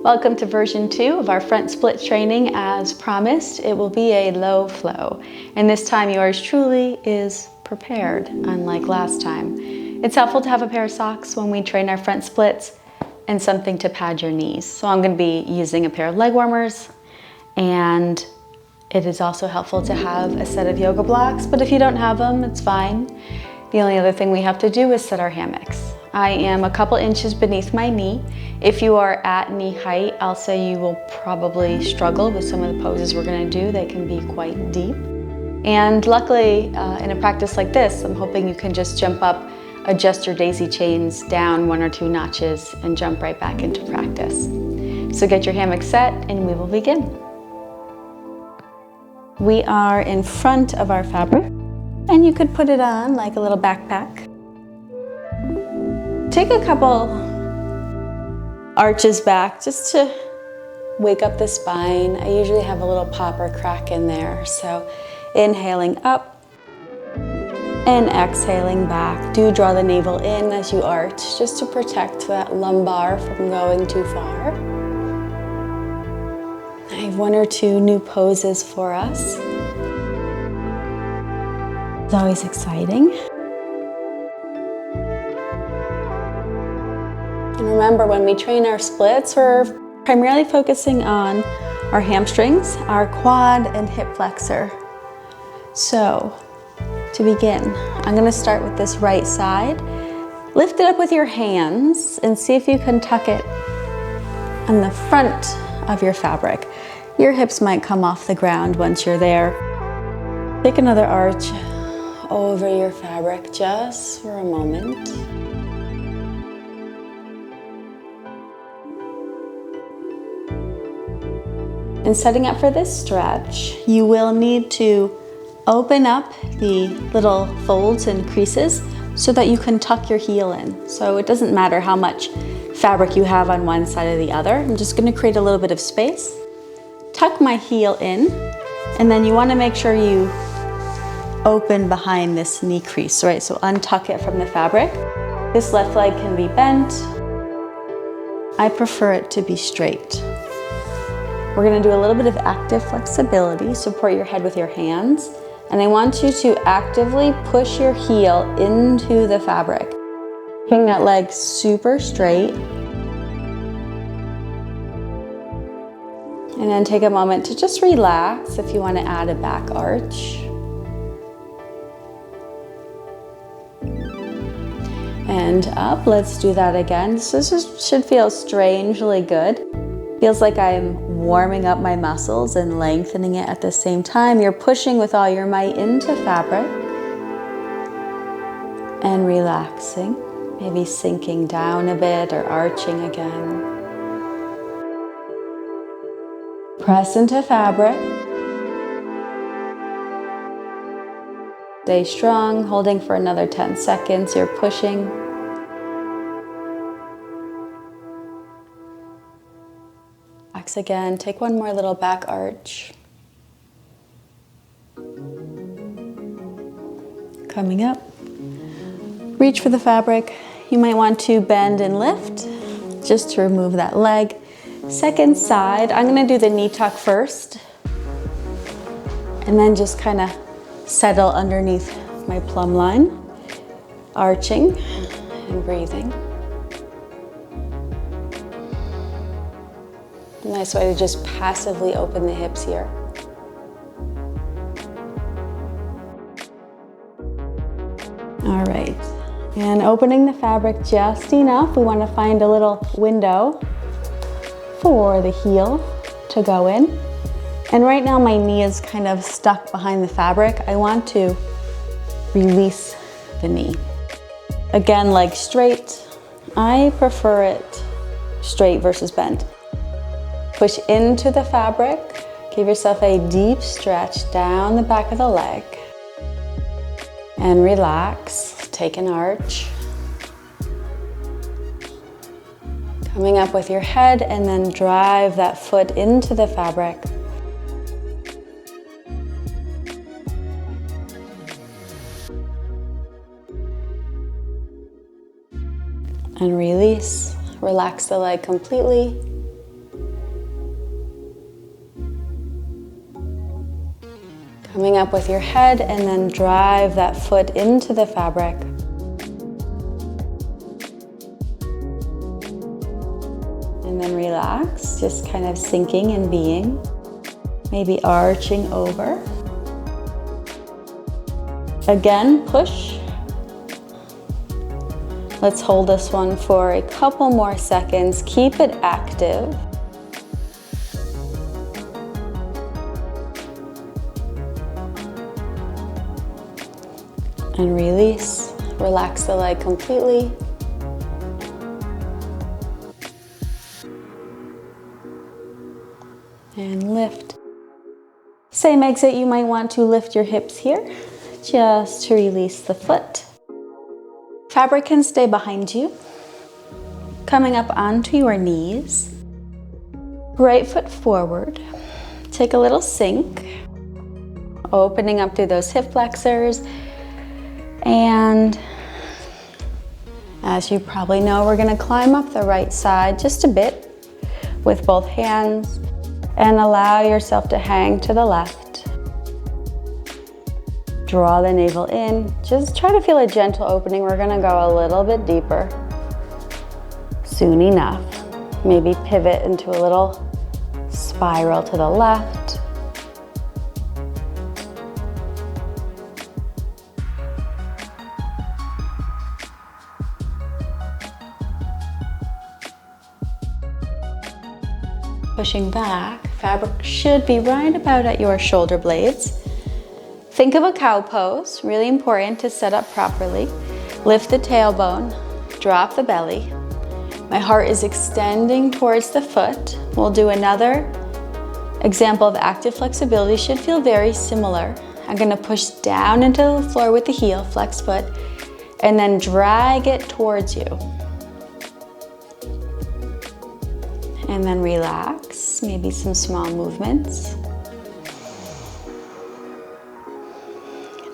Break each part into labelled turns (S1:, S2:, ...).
S1: Welcome to version 2 of our front split training. As promised, it will be a low flow. And this time yours truly is prepared, unlike last time. It's helpful to have a pair of socks when we train our front splits and something to pad your knees. So I'm going to be using a pair of leg warmers, and it is also helpful to have a set of yoga blocks, but if you don't have them, it's fine. The only other thing we have to do is set our hammocks. I am a couple inches beneath my knee. If you are at knee height, I'll say you will probably struggle with some of the poses we're going to do. They can be quite deep. And luckily, in a practice like this, I'm hoping you can just jump up, adjust your daisy chains down 1 or 2 notches, and jump right back into practice. So get your hammock set and we will begin. We are in front of our fabric, and you could put it on like a little backpack. Take a couple arches back just to wake up the spine. I usually have a little pop or crack in there. So inhaling up and exhaling back. Do draw the navel in as you arch, just to protect that lumbar from going too far. I have 1 or 2 new poses for us. It's always exciting. And remember, when we train our splits, we're primarily focusing on our hamstrings, our quad and hip flexor. So, to begin, I'm going to start with this right side. Lift it up with your hands and see if you can tuck it on the front of your fabric. Your hips might come off the ground once you're there. Take another arch over your fabric just for a moment. And setting up for this stretch, you will need to open up the little folds and creases so that you can tuck your heel in. So it doesn't matter how much fabric you have on one side or the other. I'm just going to create a little bit of space. Tuck my heel in, and then you want to make sure you open behind this knee crease, right? So untuck it from the fabric. This left leg can be bent. I prefer it to be straight. We're going to do a little bit of active flexibility. Support your head with your hands. And I want you to actively push your heel into the fabric. Keeping that leg super straight. And then take a moment to just relax if you want to add a back arch. And up, let's do that again. So this should feel strangely good. Feels like I'm warming up my muscles and lengthening it at the same time. You're pushing with all your might into fabric and relaxing, maybe sinking down a bit or arching again. Press into fabric. Stay strong, holding for another 10 seconds. You're pushing. Relax again. Take one more little back arch. Coming up. Reach for the fabric. You might want to bend and lift just to remove that leg. Second side, I'm going to do the knee tuck first, and then just kind of settle underneath my plumb line, arching and breathing. A nice way to just passively open the hips here. All right, and opening the fabric just enough. We want to find a little window for the heel to go in. And right now my knee is kind of stuck behind the fabric. I want to release the knee. Again, leg straight. I prefer it straight versus bent. Push into the fabric. Give yourself a deep stretch down the back of the leg. And relax. Take an arch. Coming up with your head, and then drive that foot into the fabric. And release. Relax the leg completely. Coming up with your head and then drive that foot into the fabric. And then relax, just kind of sinking and being. Maybe arching over. Again, push. Let's hold this one for a couple more seconds. Keep it active. And release. Relax the leg completely. And lift. Same exit, you might want to lift your hips here, just to release the foot. Fabric can stay behind you. Coming up onto your knees. Right foot forward. Take a little sink. Opening up through those hip flexors. And as you probably know, we're gonna climb up the right side just a bit with both hands and allow yourself to hang to the left. Draw the navel in. Just try to feel a gentle opening. We're gonna go a little bit deeper. Soon enough. Maybe pivot into a little spiral to the left. Pushing back, fabric should be right about at your shoulder blades. Think of a cow pose, really important to set up properly. Lift the tailbone, drop the belly. My heart is extending towards the foot. We'll do another example of active flexibility, should feel very similar. I'm gonna push down into the floor with the heel, flex foot, and then drag it towards you. And then relax, maybe some small movements.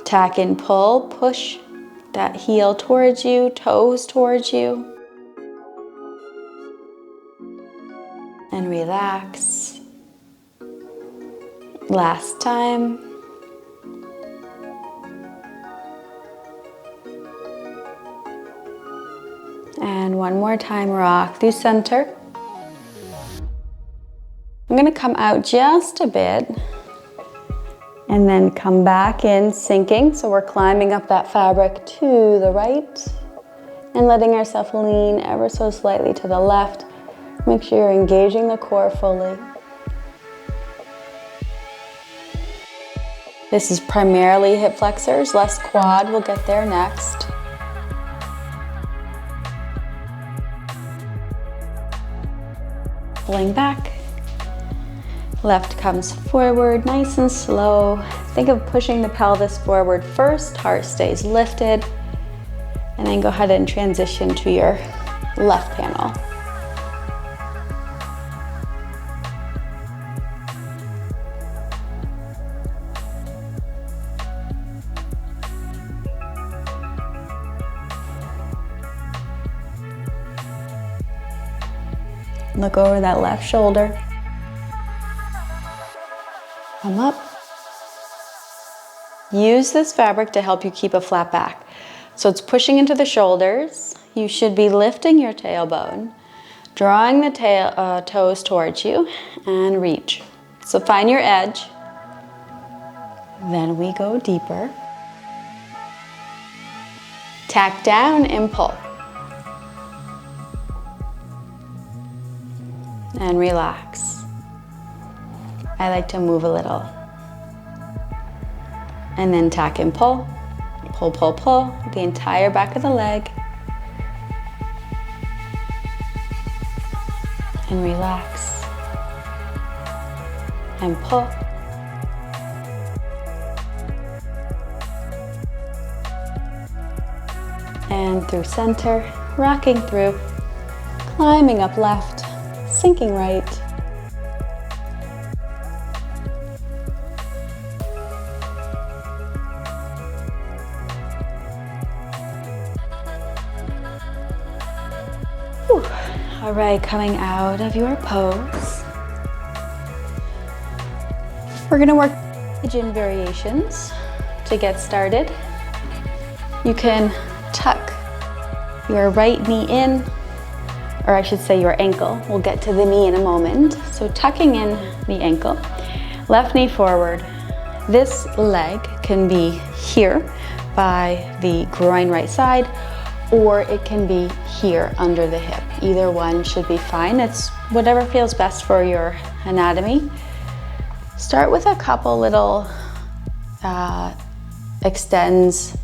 S1: Tack and pull, push that heel towards you, toes towards you. And relax. Last time. And one more time, rock through center. I'm gonna come out just a bit and then come back in, sinking. So we're climbing up that fabric to the right and letting ourselves lean ever so slightly to the left. Make sure you're engaging the core fully. This is primarily hip flexors, less quad, we'll get there next. Pulling back. Left comes forward, nice and slow. Think of pushing the pelvis forward first, heart stays lifted, and then go ahead and transition to your left panel. Look over that left shoulder. Come up. Use this fabric to help you keep a flat back. So it's pushing into the shoulders. You should be lifting your tailbone, drawing the toes towards you, and reach. So find your edge. Then we go deeper. Tack down and pull. And relax. I like to move a little. And then tack and pull. Pull, pull, pull. The entire back of the leg. And relax. And pull. And through center, rocking through, climbing up left, sinking right. All right, coming out of your pose. We're gonna work pigeon variations to get started. You can tuck your right knee in, or I should say your ankle. We'll get to the knee in a moment. So tucking in the ankle, left knee forward. This leg can be here by the groin right side, or it can be here under the hip. Either one should be fine. It's whatever feels best for your anatomy. Start with a couple little extends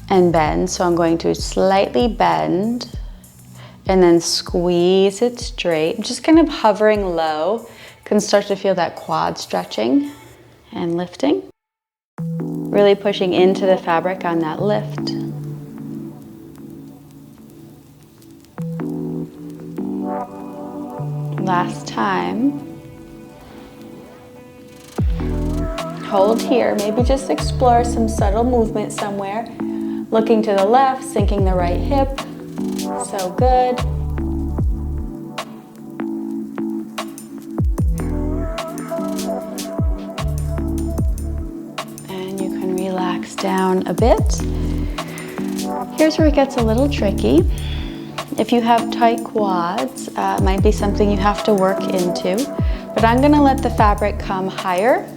S1: and bends. So I'm going to slightly bend and then squeeze it straight. I'm just kind of hovering low. You can start to feel that quad stretching and lifting. Really pushing into the fabric on that lift. Last time. Hold here, maybe just explore some subtle movement somewhere. Looking to the left, sinking the right hip. So good. And you can relax down a bit. Here's where it gets a little tricky. If you have tight quads, it might be something you have to work into, but I'm gonna let the fabric come higher,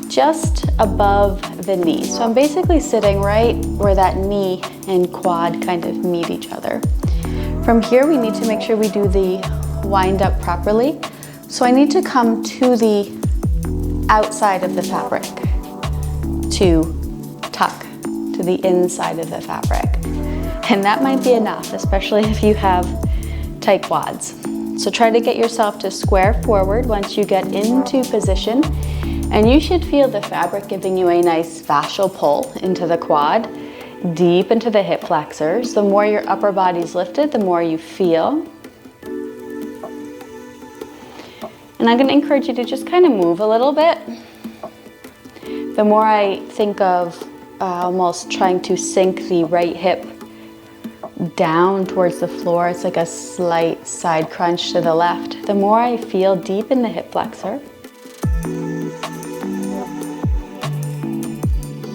S1: just above the knee. So I'm basically sitting right where that knee and quad kind of meet each other. From here, we need to make sure we do the wind up properly. So I need to come to the outside of the fabric to tuck to the inside of the fabric. And that might be enough, especially if you have tight quads. So try to get yourself to square forward once you get into position. And you should feel the fabric giving you a nice fascial pull into the quad, deep into the hip flexors. The more your upper body's lifted, the more you feel. And I'm gonna encourage you to just kind of move a little bit. The more I think of almost trying to sink the right hip down towards the floor, it's like a slight side crunch to the left. The more I feel deep in the hip flexor.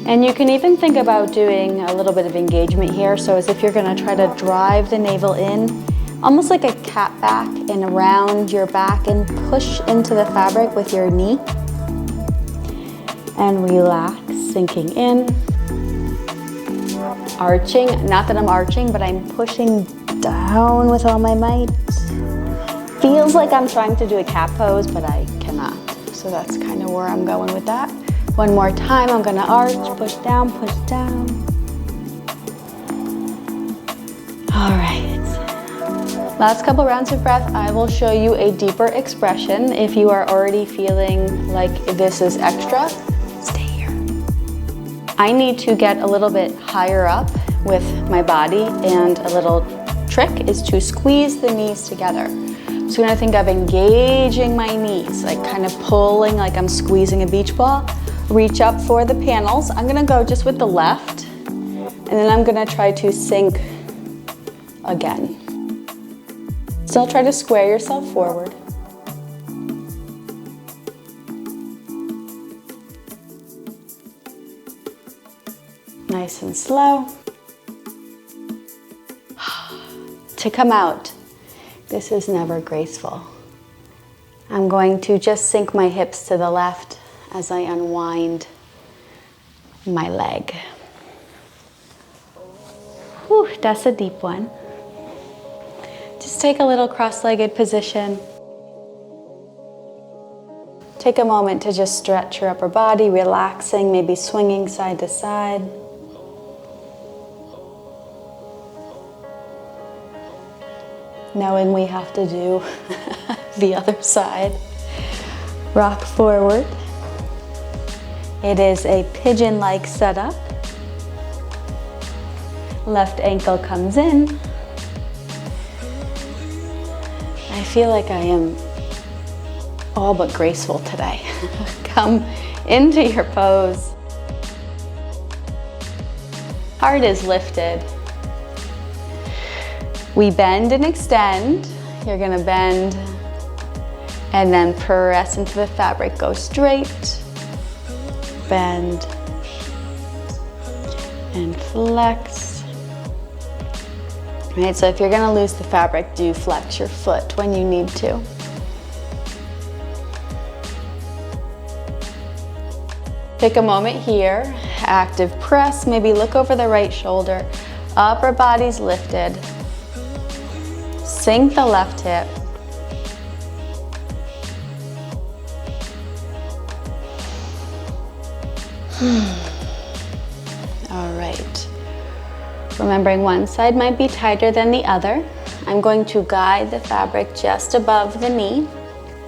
S1: And you can even think about doing a little bit of engagement here. So as if you're gonna try to drive the navel in, almost like a cat back and around your back, and push into the fabric with your knee. And relax, sinking in. Arching, not that I'm arching, but I'm pushing down with all my might. Feels like I'm trying to do a cat pose, but I cannot. So that's kind of where I'm going with that. One more time, I'm gonna arch, push down, push down. All right. Last couple rounds of breath, I will show you a deeper expression. If you are already feeling like this is extra, stay here. I need to get a little bit higher up with my body, and a little trick is to squeeze the knees together. So I'm gonna think of engaging my knees, like kind of pulling like I'm squeezing a beach ball. Reach up for the panels. I'm gonna go just with the left, and then I'm gonna try to sink again. Still try to square yourself forward. Nice and slow. To come out, this is never graceful. I'm going to just sink my hips to the left as I unwind my leg. Whew, that's a deep one. Just take a little cross-legged position. Take a moment to just stretch your upper body, relaxing, maybe swinging side to side. Knowing we have to do the other side. Rock forward. It is a pigeon-like setup. Left ankle comes in. I feel like I am all but graceful today. Come into your pose. Heart is lifted. We bend and extend. You're gonna bend and then press into the fabric. Go straight, bend, and flex. All right, so if you're gonna lose the fabric, do flex your foot when you need to. Take a moment here, active press, maybe look over the right shoulder, upper body's lifted. Sink the left hip. All right. Remembering one side might be tighter than the other. I'm going to guide the fabric just above the knee,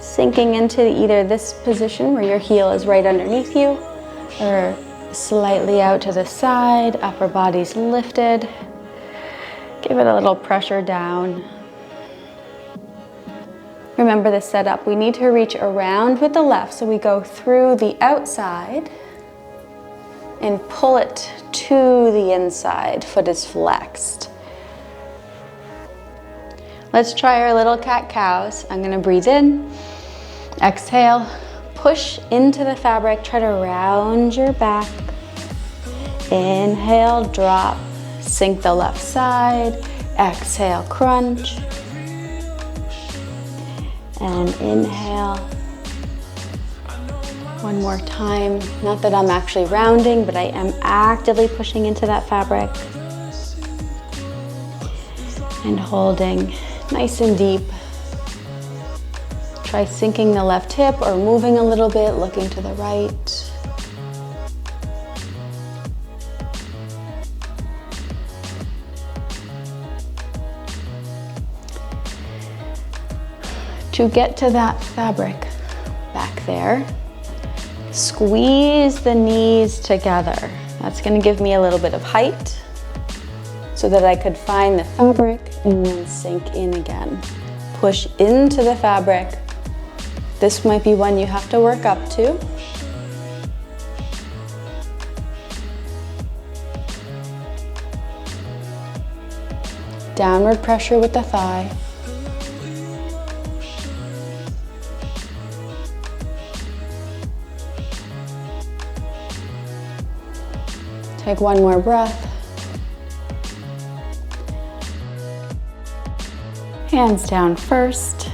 S1: sinking into either this position where your heel is right underneath you, or slightly out to the side, upper body's lifted. Give it a little pressure down. Remember the setup. We need to reach around with the left, so we go through the outside and pull it to the inside. Foot is flexed. Let's try our little cat-cows. I'm gonna breathe in, exhale, push into the fabric, try to round your back. Inhale, drop, sink the left side, exhale, crunch. And inhale. One more time. Not that I'm actually rounding, but I am actively pushing into that fabric. And holding nice and deep. Try sinking the left hip or moving a little bit, looking to the right. To get to that fabric back there, squeeze the knees together. That's going to give me a little bit of height so that I could find the fabric and then sink in again. Push into the fabric. This might be one you have to work up to. Downward pressure with the thigh. Take one more breath. Hands down first.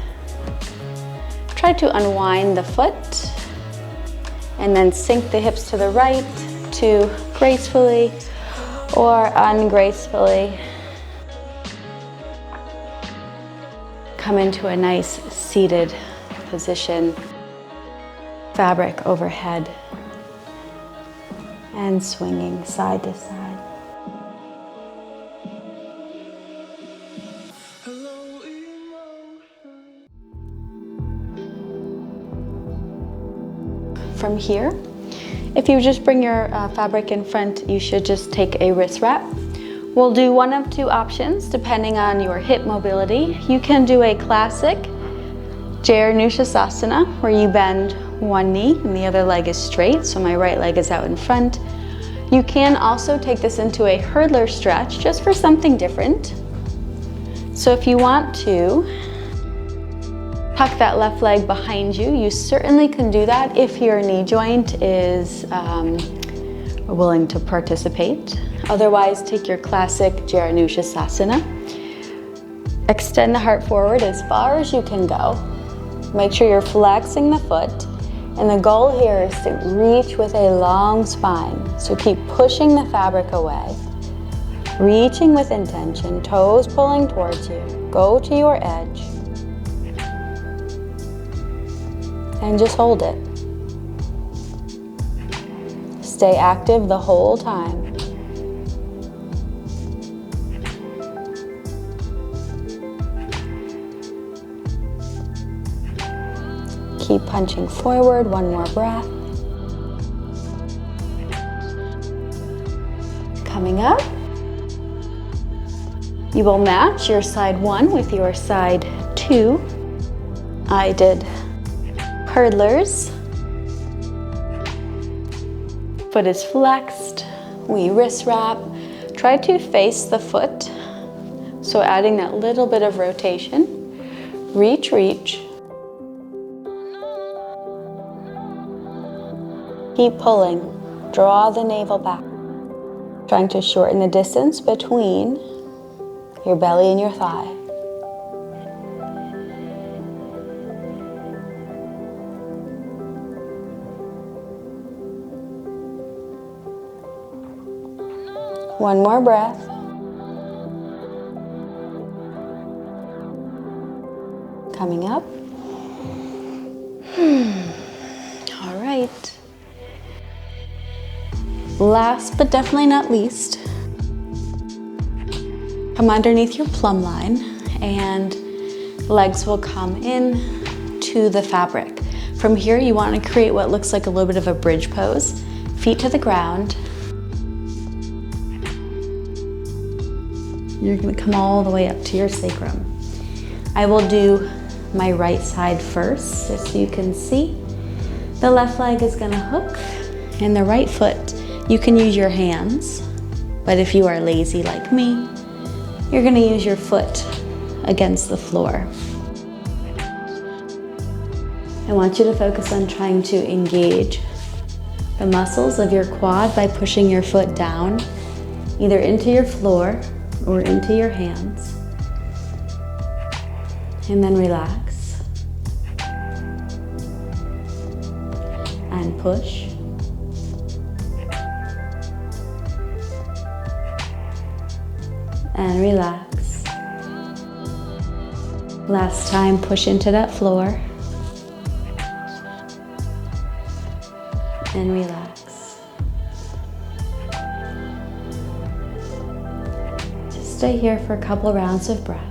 S1: Try to unwind the foot and then sink the hips to the right to gracefully or ungracefully come into a nice seated position. Fabric overhead. And swinging side to side. From here, if you just bring your fabric in front, you should just take a wrist wrap. We'll do one of two options depending on your hip mobility. You can do a classic Jayanushasana where you bend one knee and the other leg is straight, so my right leg is out in front. You can also take this into a hurdler stretch just for something different. So if you want to tuck that left leg behind you, you certainly can do that if your knee joint is willing to participate. Otherwise, take your classic Jayanushasana. Extend the heart forward as far as you can go. Make sure you're flexing the foot. And the goal here is to reach with a long spine. So keep pushing the fabric away. Reaching with intention, toes pulling towards you. Go to your edge. And just hold it. Stay active the whole time. Keep punching forward, one more breath. Coming up, you will match your side 1 with your side 2. I did hurdlers. Foot is flexed. We wrist wrap. Try to face the foot So adding that little bit of rotation. Reach, reach. Keep pulling. Draw the navel back. Trying to shorten the distance between your belly and your thigh. One more breath. Coming up. All right. Last but definitely not least, come underneath your plumb line and legs will come in to the fabric. From here, you want to create what looks like a little bit of a bridge pose. Feet to the ground. You're going to come all the way up to your sacrum. I will do my right side first, just so you can see. The left leg is going to hook, and the right foot, you can use your hands, but if you are lazy like me, you're going to use your foot against the floor. I want you to focus on trying to engage the muscles of your quad by pushing your foot down, either into your floor or into your hands. And then relax. And push. And relax. Last time, push into that floor. And relax. Just stay here for a couple rounds of breath.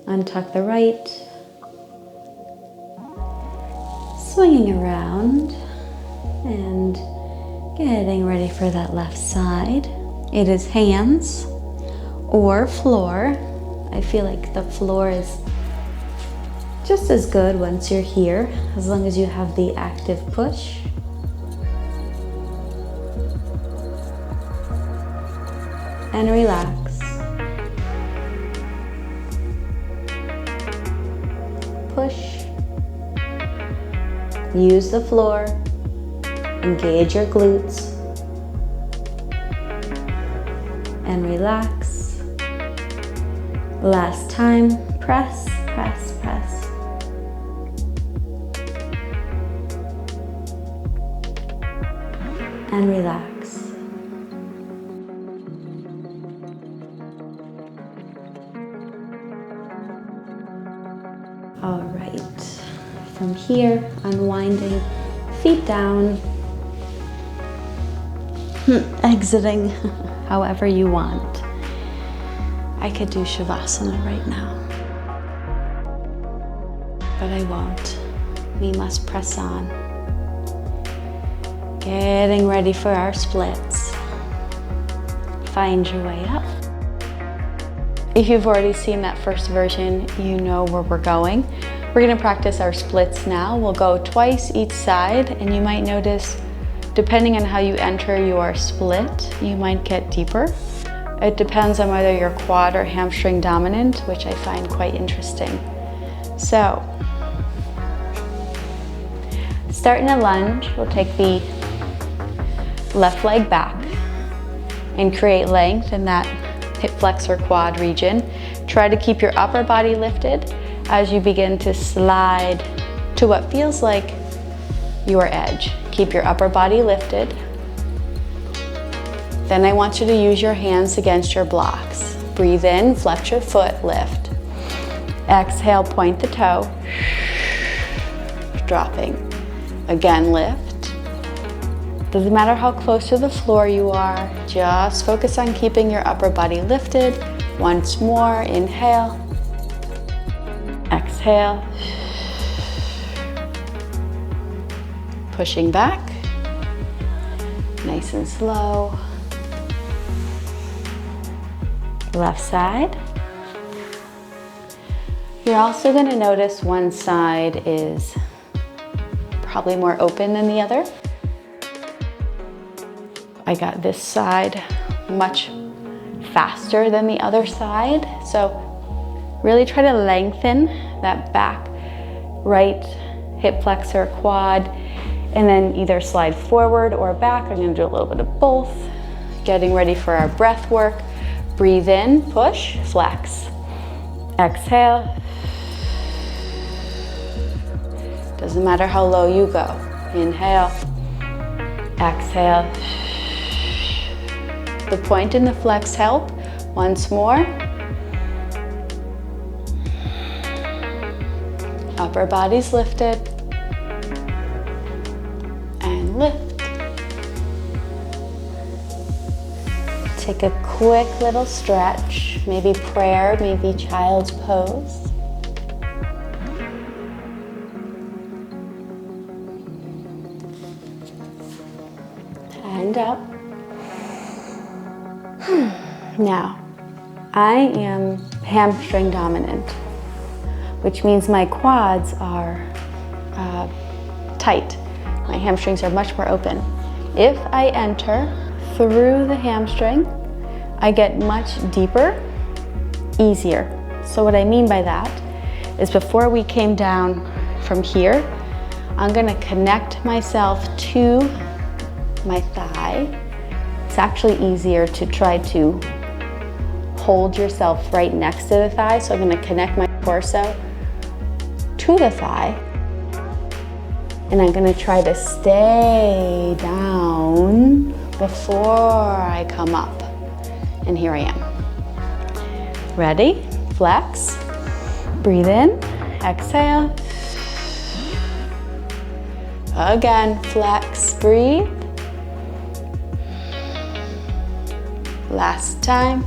S1: Untuck the right, swinging around and getting ready for that left side. It is hands or floor. I feel like the floor is just as good once you're here, as long as you have the active push. And relax. Push. Use the floor. Engage your glutes. And relax. Last time, press, press, press. And relax. All right, from here, unwinding, feet down, exiting however you want. I could do Shavasana right now, but I won't. We must press on. Getting ready for our splits. Find your way up. If you've already seen that first version, you know where we're going. We're gonna practice our splits now. We'll go twice each side, and you might notice, depending on how you enter your split, you might get deeper. It depends on whether you're quad or hamstring dominant, which I find quite interesting. So, start in a lunge. We'll take the left leg back and create length in that hip flexor quad region. Try to keep your upper body lifted as you begin to slide to what feels like your edge. Keep your upper body lifted. Then I want you to use your hands against your blocks. Breathe in, flex your foot, lift. Exhale, point the toe. Dropping. Again, lift. Doesn't matter how close to the floor you are, just focus on keeping your upper body lifted. Once more, inhale. Exhale. Pushing back. Nice and slow. Left side. You're also going to notice one side is probably more open than the other. I got this side much faster than the other side. So really try to lengthen that back right hip flexor, quad, and then either slide forward or back. I'm going to do a little bit of both. Getting ready for our breath work. Breathe in, push, flex. Exhale. Doesn't matter how low you go. Inhale. Exhale. The point and the flex help. Once more. Upper body's lifted. And lift. Take a quick little stretch. Maybe prayer, maybe child's pose. And up. Now, I am hamstring dominant, which means my quads are tight. My hamstrings are much more open. If I enter through the hamstring, I get much deeper, easier. So what I mean by that is before we came down from here, I'm gonna connect myself to my thigh. It's actually easier to try to hold yourself right next to the thigh. So I'm going to connect my torso to the thigh. And I'm going to try to stay down before I come up. And here I am. Ready? Flex. Breathe in. Exhale. Again, flex. Breathe. Last time.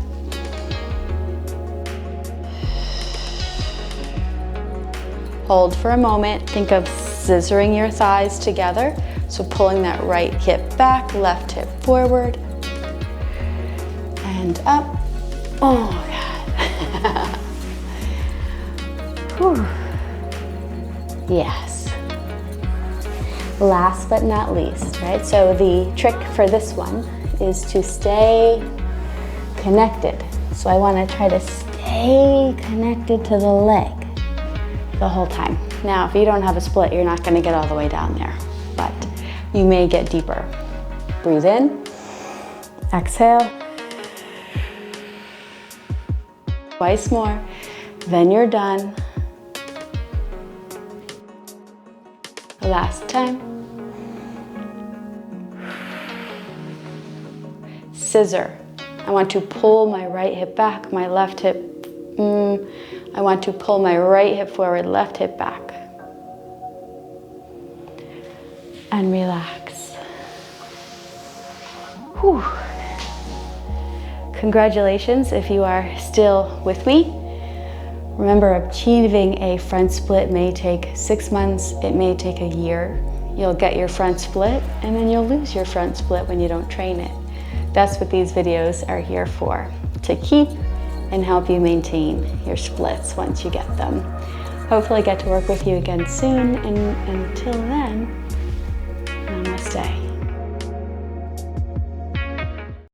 S1: Hold for a moment. Think of scissoring your thighs together. So pulling that right hip back, left hip forward. And up. Oh God. Whew. Yes. Last but not least, right? So the trick for this one is to stay connected. So I want to try to stay connected to the leg the whole time. Now, if you don't have a split, you're not going to get all the way down there, but you may get deeper. Breathe in, exhale. Twice more, then you're done. Last time. Scissor. I want to pull my right hip back, my left hip. I want to pull my right hip forward, left hip back. And relax. Whew. Congratulations if you are still with me. Remember, achieving a front split may take 6 months, it may take a year. You'll get your front split and then you'll lose your front split when you don't train it. That's what these videos are here for, to keep and help you maintain your splits once you get them. Hopefully I get to work with you again soon, and until then, namaste.